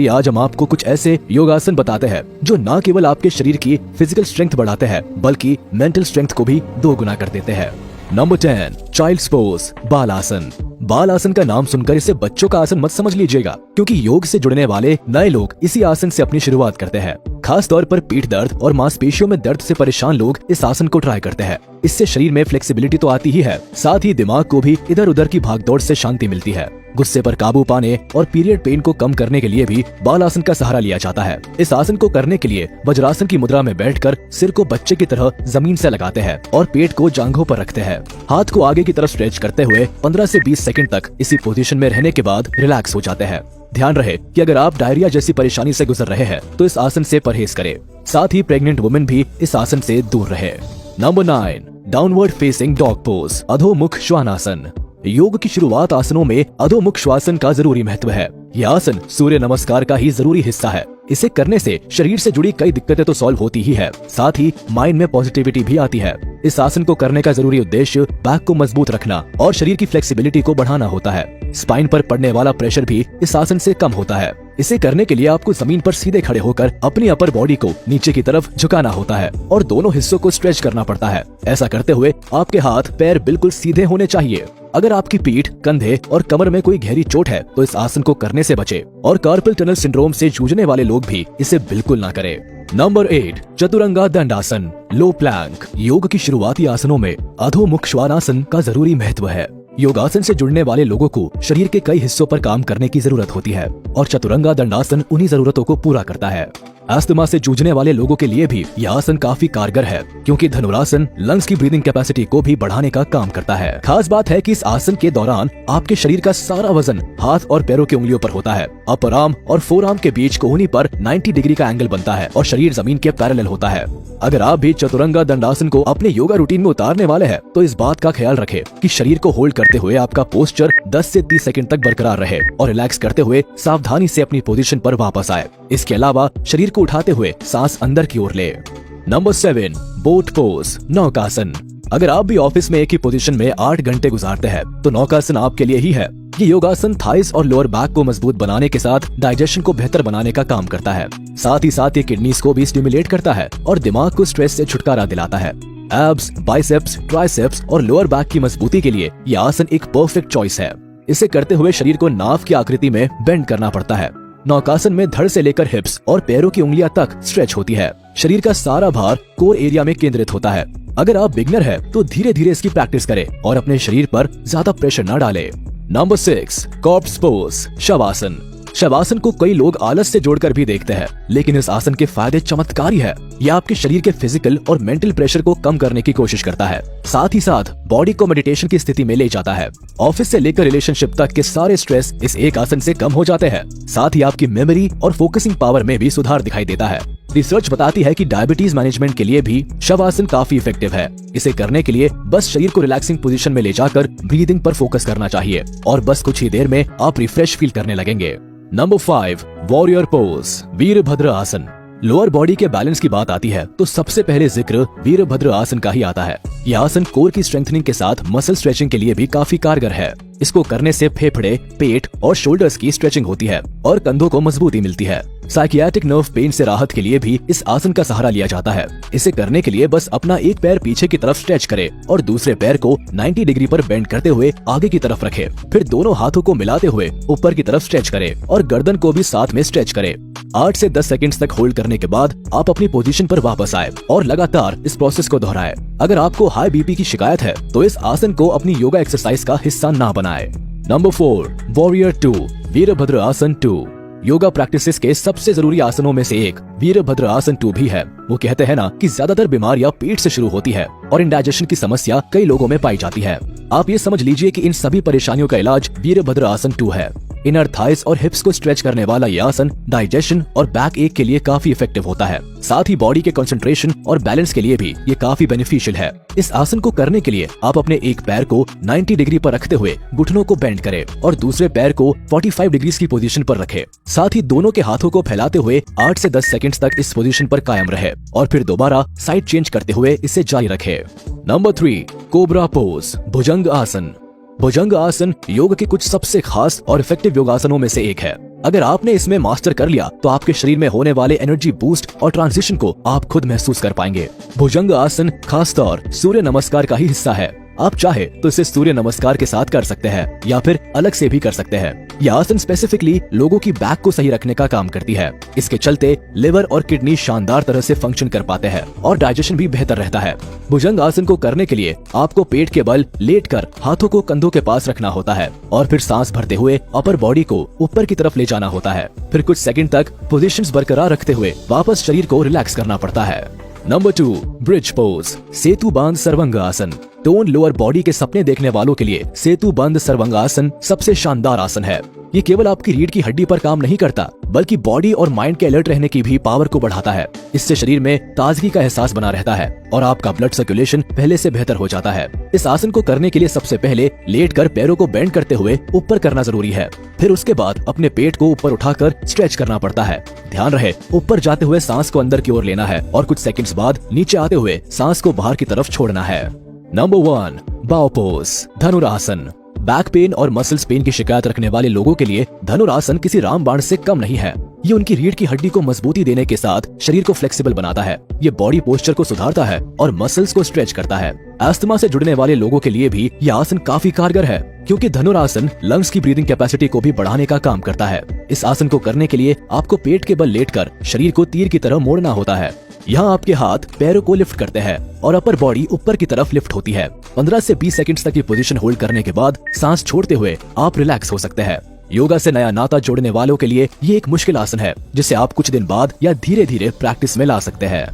आज हम आपको कुछ ऐसे योगासन बताते हैं जो न केवल आपके शरीर की फिजिकल स्ट्रेंथ बढ़ाते हैं बल्कि मेंटल स्ट्रेंथ को भी 2 गुना कर देते हैं। नंबर 10 चाइल्ड्स पोज बाल आसन। बाल आसन का नाम सुनकर इसे बच्चों का आसन मत समझ लीजिएगा, क्योंकि योग से जुड़ने वाले नए लोग इसी आसन से अपनी शुरुआत करते हैं। खास तौर पर पीठ दर्द और मांसपेशियों में दर्द से परेशान लोग इस आसन को ट्राई करते हैं। इससे शरीर में फ्लेक्सिबिलिटी तो आती ही है, साथ ही दिमाग को भी इधर उधर की भागदौड़ से शांति मिलती है। गुस्से पर काबू पाने और पीरियड पेन को कम करने के लिए भी बाल आसन का सहारा लिया जाता है। इस आसन को करने के लिए वज्रासन की मुद्रा में बैठकर सिर को बच्चे की तरह जमीन से लगाते हैं और पेट को जांघों पर रखते हैं। हाथ को आगे की तरफ स्ट्रेच करते हुए 15 से 20 सेकंड तक इसी पोजीशन में रहने के बाद रिलैक्स हो जाते हैं। ध्यान रहे कि अगर आप डायरिया जैसी परेशानी से गुजर रहे हैं तो इस आसन से परहेज करें। साथ ही प्रेग्नेंट वुमेन भी इस आसन से दूर रहे। Number 9 downward facing dog pose अधोमुख श्वानासन। योग की शुरुआत आसनों में अधोमुख श्वासन का जरूरी महत्व है। यह आसन सूर्य नमस्कार का ही जरूरी हिस्सा है। इसे करने से शरीर से जुड़ी कई दिक्कतें तो सॉल्व होती ही है, साथ ही माइंड में पॉजिटिविटी भी आती है। इस आसन को करने का जरूरी उद्देश्य बैक को मजबूत रखना और शरीर की फ्लेक्सिबिलिटी को बढ़ाना होता है। स्पाइन पर पड़ने वाला प्रेशर भी इस आसन से कम होता है। इसे करने के लिए आपको जमीन पर सीधे खड़े होकर अपनी अपर बॉडी को नीचे की तरफ झुकाना होता है और दोनों हिस्सों को स्ट्रेच करना पड़ता है। ऐसा करते हुए आपके हाथ पैर बिल्कुल सीधे होने चाहिए। अगर आपकी पीठ, कंधे और कमर में कोई गहरी चोट है तो इस आसन को करने से बचे और कार्पल टनल सिंड्रोम से जूझने वाले लोग भी इसे बिल्कुल ना करें। नंबर 8 चतुरंगा दंडासन लो प्लैंक। योग की शुरुआती आसनों में अधोमुख श्वानासन का जरूरी महत्व है। योगासन से जुड़ने वाले लोगों को शरीर के कई हिस्सों पर काम करने की जरूरत होती है और चतुरंगा दंडासन उन्हीं जरूरतों को पूरा करता है। अस्थमा से जूझने वाले लोगों के लिए भी यह आसन काफी कारगर है, क्योंकि धनुरासन लंग्स की ब्रीदिंग कैपेसिटी को भी बढ़ाने का काम करता है। खास बात है कि इस आसन के दौरान आपके शरीर का सारा वजन हाथ और पैरों की उंगलियों पर होता है। अपर आर्म और फोर आर्म के बीच कोहनी पर 90 डिग्री का एंगल बनता है और शरीर जमीन के पैरेलल होता है। अगर आप भी चतुरंगा दंडासन को अपने योगा रूटीन में उतारने वाले हैं तो इस बात का ख्याल रखें कि शरीर को होल्ड करते हुए आपका पोस्चर 10 से 30 सेकंड तक बरकरार रहे और रिलैक्स करते हुए सावधानी से अपनी पोजीशन पर वापस आए। इसके अलावा शरीर को उठाते हुए सांस अंदर की ओर ले। नंबर 7 बोट पोज नौकासन। अगर आप भी ऑफिस में एक ही पोजीशन में 8 घंटे गुजारते हैं तो नौकासन आपके लिए ही है। ये योगासन थाइस और लोअर बैक को मजबूत बनाने के साथ डाइजेशन को बेहतर बनाने का काम करता है। साथ ही साथ ये किडनीज को भी स्टिमुलेट करता है और दिमाग को स्ट्रेस से छुटकारा दिलाता है। एब्स, बाइसेप्स, ट्राइसेप्स और लोअर बैक की मजबूती के लिए ये आसन एक परफेक्ट चॉइस है। इसे करते हुए शरीर को नाव की आकृति में बेंड करना पड़ता है। नौकासन में धड़ से लेकर हिप्स और पैरों की उंगलियां तक स्ट्रेच होती है। शरीर का सारा भार कोर एरिया में केंद्रित होता है। अगर आप बिगनर है तो धीरे धीरे इसकी प्रैक्टिस करें और अपने शरीर पर ज्यादा प्रेशर न डालें। Number 6 corps pose shavasana. Shavasana को कई लोग आलस से जोड़कर भी देखते हैं, लेकिन इस आसन के फायदे चमत्कारी है। यह आपके शरीर के फिजिकल और मेंटल प्रेशर को कम करने की कोशिश करता है। साथ ही साथ बॉडी को मेडिटेशन की स्थिति में ले जाता है। ऑफिस से लेकर रिलेशनशिप तक के सारे स्ट्रेस इस एक आसन से कम हो जाते हैं। साथ ही आपकी मेमोरी और फोकसिंग पावर में भी सुधार दिखाई देता है। रिसर्च बताती है कि डायबिटीज मैनेजमेंट के लिए भी शवासन काफी इफेक्टिव है। इसे करने के लिए बस शरीर को रिलैक्सिंग पोजीशन में ले जाकर ब्रीदिंग पर फोकस करना चाहिए और बस कुछ ही देर में आप रिफ्रेश फील करने लगेंगे। नंबर 5 वॉरियर पोज वीरभद्र आसन। लोअर बॉडी के बैलेंस की बात आती है तो सबसे पहले जिक्र वीरभद्र आसन का ही आता है। यह आसन कोर की स्ट्रेंथनिंग के साथ मसल स्ट्रेचिंग के लिए भी काफी कारगर है। इसको करने से फेफड़े, पेट और शोल्डर्स की स्ट्रेचिंग होती है और कंधों को मजबूती मिलती है। साइकियाट्रिक नर्व पेन से राहत के लिए भी इस आसन का सहारा लिया जाता है। इसे करने के लिए बस अपना एक पैर पीछे की तरफ स्ट्रेच करें और दूसरे पैर को 90 डिग्री पर बेंड करते हुए आगे की तरफ रखें। फिर दोनों हाथों को मिलाते हुए ऊपर की तरफ स्ट्रेच करें और गर्दन को भी साथ में स्ट्रेच करें। 8 से 10 सेकंड्स तक होल्ड करने के बाद आप अपनी पोजीशन पर वापस आए और लगातार इस प्रोसेस को दोहराएं। अगर आपको हाई बीपी की शिकायत है तो इस आसन को अपनी योगा एक्सरसाइज का हिस्सा ना बनाएं। नंबर 4 वॉरियर 2 वीरभद्र आसन 2। योगा प्रैक्टिसेस के सबसे जरूरी आसनों में से एक वीरभद्र आसन 2 भी है। वो कहते हैं ना कि ज्यादातर बीमारियां पेट से शुरू होती है और इंडाइजेशन की समस्या कई लोगों में पाई जाती है। आप ये समझ लीजिए कि इन सभी परेशानियों का इलाज वीरभद्र आसन 2 है। इनर थाइस और हिप्स को स्ट्रेच करने वाला यह आसन डाइजेशन और बैक एक के लिए काफी इफेक्टिव होता है। साथ ही बॉडी के कंसंट्रेशन और बैलेंस के लिए भी ये काफी बेनिफिशियल है। इस आसन को करने के लिए आप अपने एक पैर को 90 डिग्री पर रखते हुए घुटनों को बेंड करें और दूसरे पैर को 45 डिग्री की पोजीशन पर रखें। साथ ही दोनों के हाथों को फैलाते हुए 8 से 10 सेकंड्स तक इस पोजीशन पर कायम रहे और फिर दोबारा साइड चेंज करते हुए इसे जारी रखें। नंबर 3 कोबरा पोज भुजंग आसन। भुजंग आसन योग के कुछ सबसे खास और इफेक्टिव योगासनों में से एक है। अगर आपने इसमें मास्टर कर लिया तो आपके शरीर में होने वाले एनर्जी बूस्ट और ट्रांजिशन को आप खुद महसूस कर पाएंगे। भुजंग आसन खासतौर सूर्य नमस्कार का ही हिस्सा है। आप चाहे तो इसे सूर्य नमस्कार के साथ कर सकते हैं या फिर अलग से भी कर सकते हैं। यह आसन स्पेसिफिकली लोगों की बैक को सही रखने का काम करती है। इसके चलते लिवर और किडनी शानदार तरह से फंक्शन कर पाते हैं और डाइजेशन भी बेहतर रहता है। भुजंग आसन को करने के लिए आपको पेट के बल लेटकर हाथों को कंधों के पास रखना होता है और फिर सांस भरते हुए अपर बॉडी को ऊपर की तरफ ले जाना होता है। फिर कुछ सेकंड तक पोजीशंस बरकरार रखते हुए वापस शरीर को रिलैक्स करना पड़ता है। नंबर 2, ब्रिज पोज, सेतु बांध सर्वंगासन। टोन लोअर बॉडी के सपने देखने वालों के लिए सेतु बंद सर्वंगासन सबसे शानदार आसन है। ये केवल आपकी रीढ़ की हड्डी पर काम नहीं करता बल्कि बॉडी और माइंड के अलर्ट रहने की भी पावर को बढ़ाता है। इससे शरीर में ताजगी का एहसास बना रहता है और आपका ब्लड सर्कुलेशन पहले से बेहतर हो जाता है। इस आसन को करने के लिए सबसे पहले लेटकर पैरों को बेंड करते हुए ऊपर करना जरूरी है। फिर उसके बाद अपने पेट को ऊपर उठाकर स्ट्रेच करना पड़ता है। ध्यान रहे ऊपर जाते हुए सांस को अंदर की ओर लेना है और कुछ सेकंड्स बाद नीचे आते हुए सांस को बाहर की तरफ छोड़ना है। नंबर 1, बाव पोज, धनुरासन। बैक पेन और मसल्स पेन की शिकायत रखने वाले लोगों के लिए धनुरासन किसी रामबाण से कम नहीं है। ये उनकी रीढ़ की हड्डी को मजबूती देने के साथ शरीर को फ्लेक्सिबल बनाता है। ये बॉडी पोस्चर को सुधारता है और मसल्स को स्ट्रेच करता है। अस्थमा से जुड़ने वाले लोगों के लिए भी यह आसन काफी कारगर है क्योंकि धनुरासन लंग्स की ब्रीदिंग कैपेसिटी को भी बढ़ाने का काम करता है। इस आसन को करने के लिए आपको पेट के बल लेटकर शरीर को तीर की तरह मोड़ना होता है। यहाँ आपके हाथ पैरों को लिफ्ट करते हैं और अपर बॉडी ऊपर की तरफ लिफ्ट होती है। 15 से 20 सेकंड्स तक ये पोजीशन होल्ड करने के बाद सांस छोड़ते हुए आप रिलैक्स हो सकते हैं। योगा से नया नाता जोड़ने वालों के लिए ये एक मुश्किल आसन है जिसे आप कुछ दिन बाद या धीरे धीरे प्रैक्टिस में ला सकते हैं।